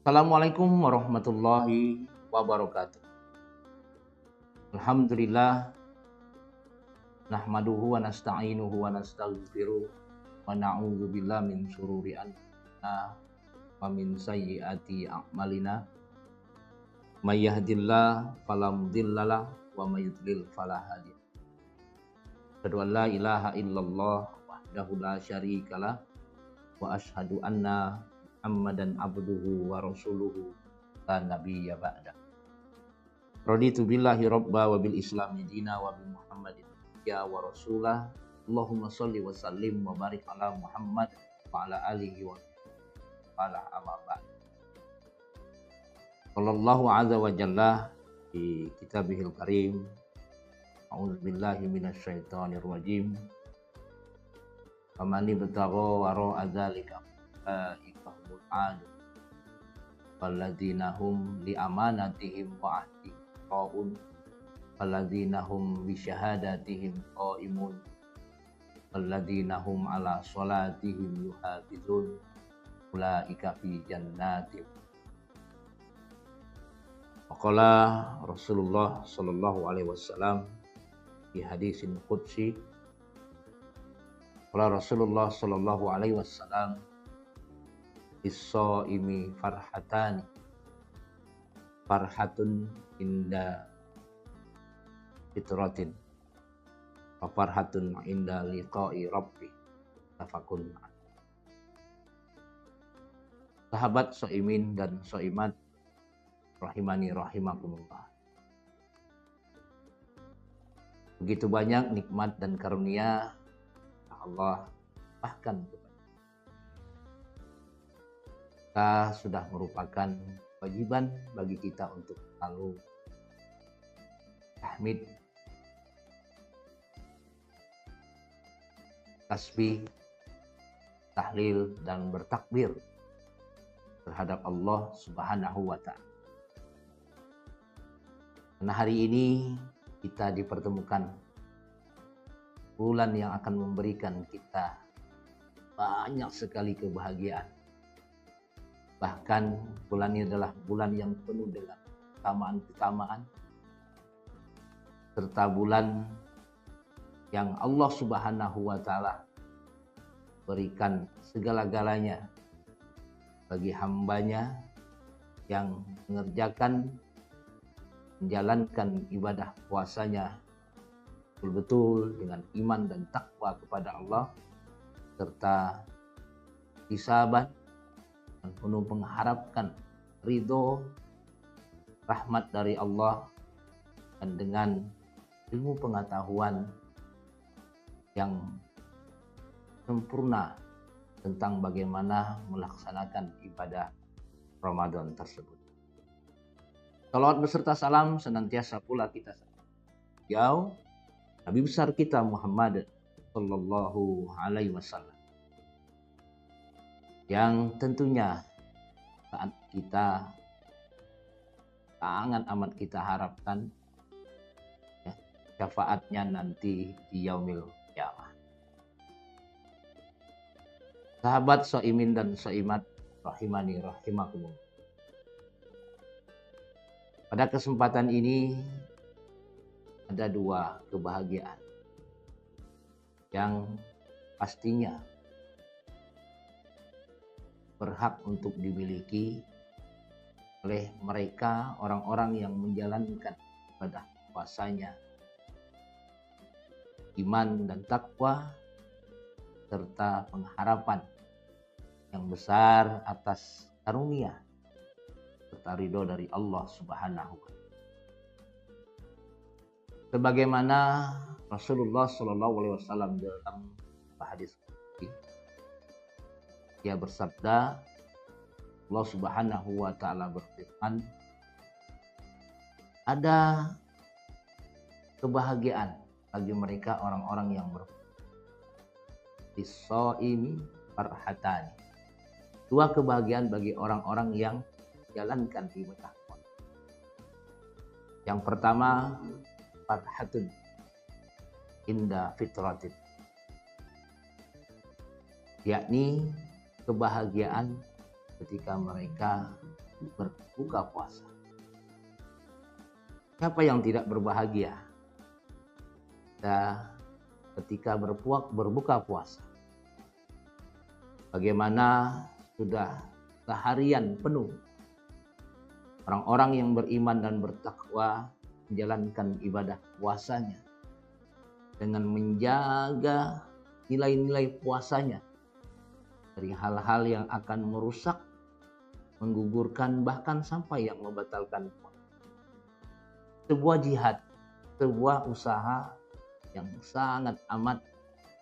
Assalamualaikum warahmatullahi wabarakatuh. Alhamdulillah nahmaduhu wa nasta'inuhu wa nastaghfiruh wa na'udzu billahi min syururi anfusina wa min sayyiati a'malina. May yahdihillahu fala mudhillalah wa may yudlil fala hadiya. Asyhadu an la ilaha illallah wahdahu la syarikalah wa asyhadu anna Muhammadan abduhu wa rasuluhu la nabiyya ba'da. Raditu billahi rabba wa bil islami dina wa bi Muhammadin ya wa rasulah. Allahumma sholli wa sallim wa barik ala Muhammad wa ala alihi wa ala amma ba'd. Sallallahu azza wa jalla fi kitabihil karim. A'udzu billahi minasyaitonir rajim. Faman ibtagha wara dzalika ikahul adu walladzina hum li amanatihim wa ahdihim raun walladzina hum bi syahadatihim qaimun walladzina hum ala sholatihim yuhafizun ulaika fi jannatin. Waqala Rasulullah sallallahu alaihi wasallam di hadisin qudsi, qala Rasulullah sallallahu alaihi wasallam, is-shaimi farhatani, farhatun inda fitratin wa farhatun inda liqa'i rabbi, tafakun. Sahabat shaimin dan shaimat rahimani rahimakumullah. Begitu banyak nikmat dan karunia Allah bahkan kita sudah merupakan kewajiban bagi kita untuk selalu tahmid, tasbih, tahlil dan bertakbir terhadap Allah Subhanahu wa ta'ala. Karena hari ini kita dipertemukan bulan yang akan memberikan kita banyak sekali kebahagiaan. Bahkan bulan ini adalah bulan yang penuh dengan keutamaan-keutamaan, serta bulan yang Allah Subhanahu wa ta'ala berikan segala-galanya bagi hambanya yang menjalankan ibadah puasanya betul-betul dengan iman dan takwa kepada Allah, serta isabat dan penuh mengharapkan ridho rahmat dari Allah, dan dengan ilmu pengetahuan yang sempurna tentang bagaimana melaksanakan ibadah Ramadan tersebut. Salawat beserta salam senantiasa pula kita jauh Nabi besar kita Muhammad sallallahu alaihi wasallam, yang tentunya saat kita sangat amat kita harapkan ya, syafaatnya nanti di yaumil qiyamah. Sahabat shaimin dan shaimat rahimani rahimakumullah. Pada kesempatan ini ada dua kebahagiaan yang pastinya berhak untuk dimiliki oleh mereka orang-orang yang menjalankan ibadah puasanya, iman dan takwa, serta pengharapan yang besar atas karunia serta ridho dari Allah Subhanahu wa ta'ala. Sebagaimana Rasulullah sallallahu alaihi wasallam dalam hadis ini, dia bersabda, Allah Subhanahu wa ta'ala berfirman, ada kebahagiaan bagi mereka orang-orang yang is-shaimi farhatani. Dua kebahagiaan bagi orang-orang yang jalankan ibadah. Yang pertama, farhatun inda fitratin, yakni kebahagiaan ketika mereka berbuka puasa. Siapa yang tidak berbahagia ketika berbuka puasa? Bagaimana sudah seharian penuh orang-orang yang beriman dan bertakwa menjalankan ibadah puasanya dengan menjaga nilai-nilai puasanya dari hal-hal yang akan merusak, menggugurkan, bahkan sampai yang membatalkan puasa. Sebuah jihad, sebuah usaha yang sangat amat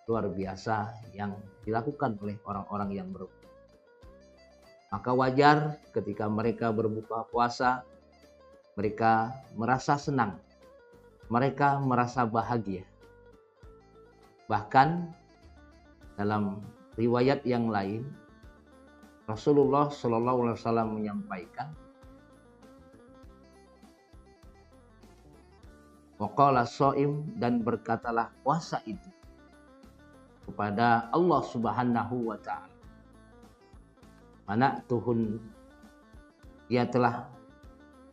luar biasa yang dilakukan oleh orang-orang yang berpuasa. Maka wajar ketika mereka berbuka puasa, mereka merasa senang, mereka merasa bahagia. Bahkan dalam riwayat yang lain, Rasulullah SAW menyampaikan, waqala shaim, dan berkatalah puasa itu kepada Allah Subhanahu wa Ta'ala. Mana Tuhun dia telah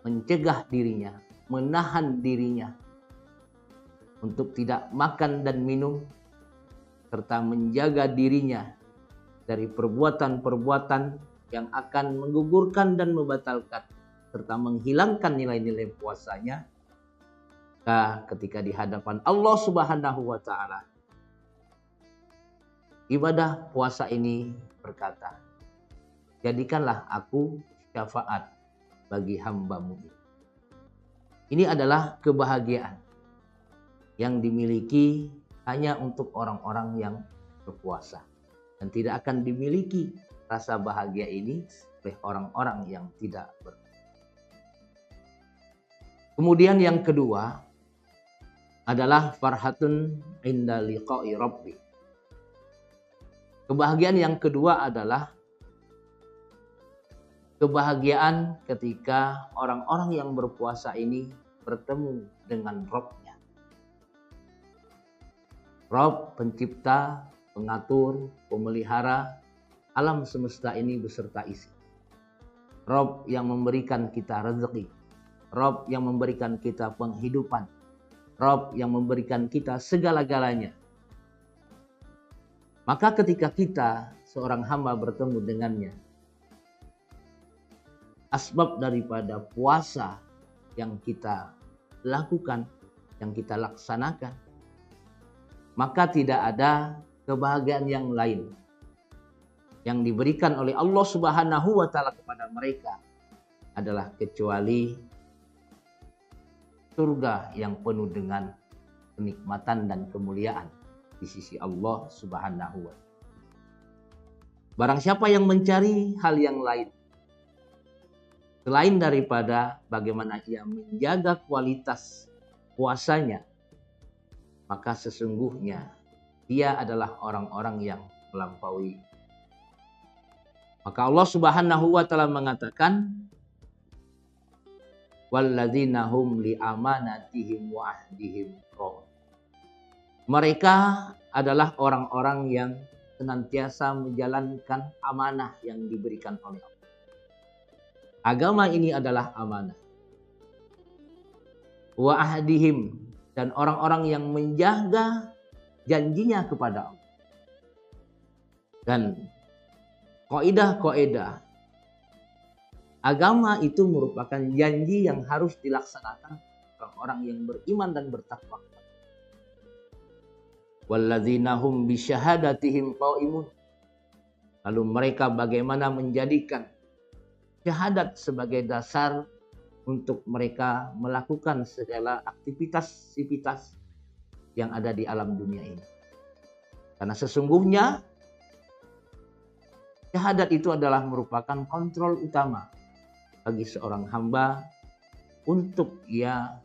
mencegah dirinya, menahan dirinya untuk tidak makan dan minum, serta menjaga dirinya dari perbuatan-perbuatan yang akan menggugurkan dan membatalkan, serta menghilangkan nilai-nilai puasanya. Ketika di hadapan Allah Subhanahu wa Ta'ala, ibadah puasa ini berkata, jadikanlah aku syafaat bagi hamba-Mu. Ini adalah kebahagiaan yang dimiliki hanya untuk orang-orang yang berpuasa, dan tidak akan dimiliki rasa bahagia ini oleh orang-orang yang tidak berpuasa. Kemudian yang kedua adalah farhatun inda liqa'i rabbi. Kebahagiaan yang kedua adalah kebahagiaan ketika orang-orang yang berpuasa ini bertemu dengan Rabb-nya. Rabb pencipta, pengatur, pemelihara alam semesta ini beserta isi. Rabb yang memberikan kita rezeki. Rabb yang memberikan kita penghidupan. Rabb yang memberikan kita segala-galanya. Maka ketika kita seorang hamba bertemu dengannya, asbab daripada puasa yang kita lakukan, yang kita laksanakan, maka tidak ada kebahagiaan yang lain yang diberikan oleh Allah Subhanahu wa Ta'ala kepada mereka adalah kecuali surga yang penuh dengan kenikmatan dan kemuliaan di sisi Allah Subhanahu wa Ta'ala. Barang siapa yang mencari hal yang lain selain daripada bagaimana ia menjaga kualitas puasanya, maka sesungguhnya dia adalah orang-orang yang melampaui. Maka Allah Subhanahu wa Ta'ala mengatakan, walladzina hum li amanatihim wa ahdihim ra'un. Mereka adalah orang-orang yang senantiasa menjalankan amanah yang diberikan oleh Allah. Agama ini adalah amanah. Wa ahdihim, dan orang-orang yang menjaga janjinya kepada Allah. Dan kaidah-kaidah agama itu merupakan janji yang harus dilaksanakan orang-orang yang beriman dan bertakwa. Walladzina hum bisyahadatihim qaimun. Lalu mereka bagaimana menjadikan syahadat sebagai dasar untuk mereka melakukan segala aktivitas yang ada di alam dunia ini. Karena sesungguhnya syahadat itu adalah merupakan kontrol utama bagi seorang hamba untuk ia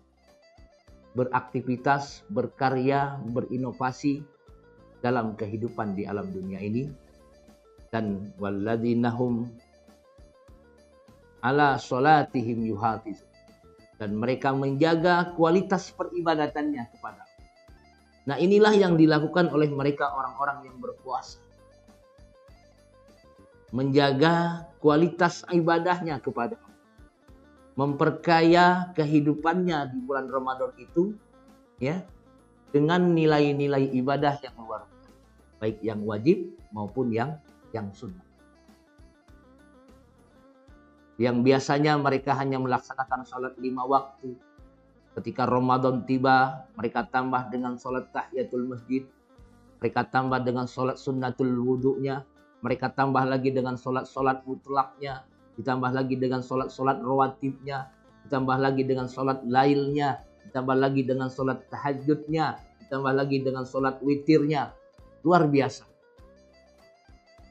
beraktivitas, berkarya, berinovasi dalam kehidupan di alam dunia ini. Dan walladzina hum ala sholatihim yuhafiz, dan mereka menjaga kualitas peribadatannya kepada Allah. Nah, inilah yang dilakukan oleh mereka orang-orang yang berpuasa. Menjaga kualitas ibadahnya kepada Allah. memperkaya kehidupannya di bulan Ramadan itu ya dengan nilai-nilai ibadah yang luar biasa, baik yang wajib maupun yang sunnah. Yang biasanya mereka hanya melaksanakan sholat 5 waktu. Ketika Ramadan tiba, mereka tambah dengan sholat tahiyatul masjid, mereka tambah dengan sholat sunnatul wudu'nya, mereka tambah lagi dengan sholat mutlaknya, ditambah lagi dengan sholat rawatibnya, ditambah lagi dengan sholat lailnya, ditambah lagi dengan sholat tahajudnya, ditambah lagi dengan sholat witirnya. Luar biasa.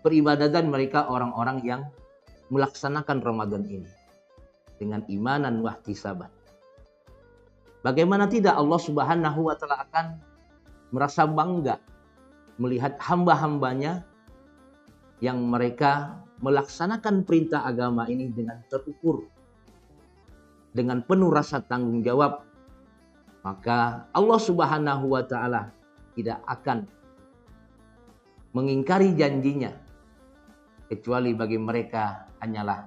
Peribadatan mereka orang-orang yang melaksanakan Ramadan ini dengan imanan wa ihtisaban. Bagaimana tidak Allah Subhanahu wa taala akan merasa bangga melihat hamba-hambanya yang mereka melaksanakan perintah agama ini dengan terukur, dengan penuh rasa tanggung jawab. Maka Allah Subhanahu wa taala tidak akan mengingkari janjinya, kecuali bagi mereka hanyalah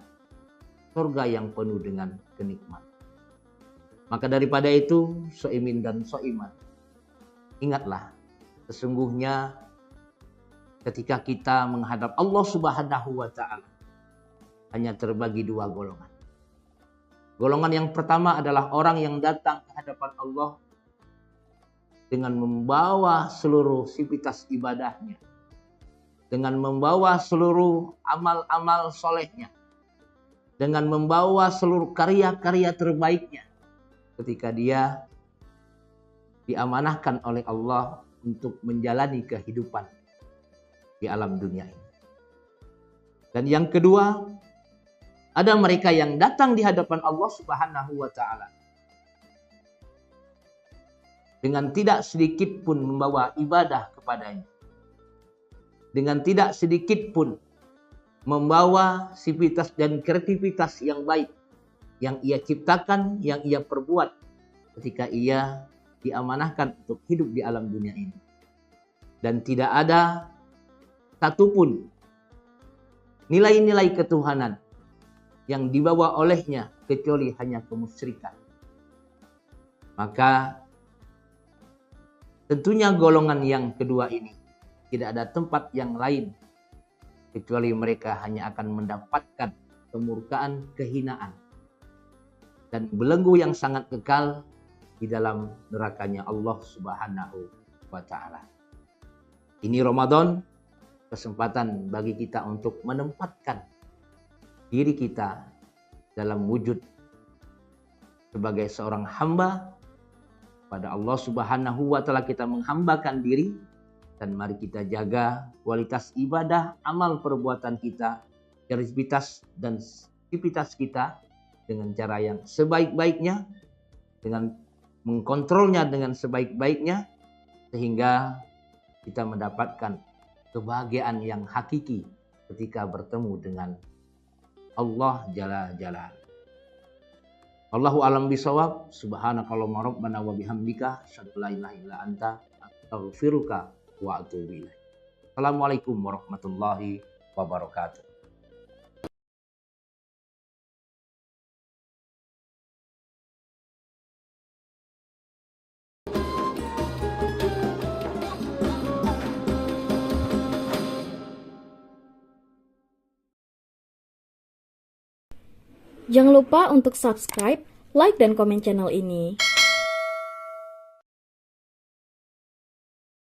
surga yang penuh dengan kenikmatan. Maka daripada itu, soimin dan soiman, ingatlah, sesungguhnya ketika kita menghadap Allah Subhanahu wa taala, hanya terbagi 2 golongan. Golongan yang pertama adalah orang yang datang ke hadapan Allah dengan membawa seluruh sivitas ibadahnya, dengan membawa seluruh amal-amal solehnya, dengan membawa seluruh karya-karya terbaiknya, ketika dia diamanahkan oleh Allah untuk menjalani kehidupan di alam dunia ini. Dan yang kedua, ada mereka yang datang di hadapan Allah Subhanahu wa taala dengan tidak sedikit pun membawa ibadah kepadanya, dengan tidak sedikit pun membawa sivitas dan kreativitas yang baik yang ia ciptakan, yang ia perbuat ketika ia diamanahkan untuk hidup di alam dunia ini. Dan tidak ada satupun nilai-nilai ketuhanan yang dibawa olehnya kecuali hanya kemusyrikan. Maka tentunya golongan yang kedua ini tidak ada tempat yang lain kecuali mereka hanya akan mendapatkan kemurkaan, kehinaan, dan belenggu yang sangat kekal di dalam nerakanya Allah Subhanahu wa taala. Ini Ramadan, kesempatan bagi kita untuk menempatkan diri kita dalam wujud sebagai seorang hamba pada Allah Subhanahu wa taala. Kita menghambakan diri, dan mari kita jaga kualitas ibadah, amal perbuatan kita, kreativitas dan aktivitas kita dengan cara yang sebaik-baiknya, dengan mengkontrolnya dengan sebaik-baiknya, sehingga kita mendapatkan kebahagiaan yang hakiki ketika bertemu dengan Allah Jalla Jalla. Allahu a'lam bishawab. Subhanakallahumma rabbana wa bihamdika asyhadu an la ilaha illa anta astaghfiruka wa atubu ilaik. Assalamualaikum warahmatullahi wabarakatuh. Jangan lupa untuk subscribe, like, dan komen channel ini.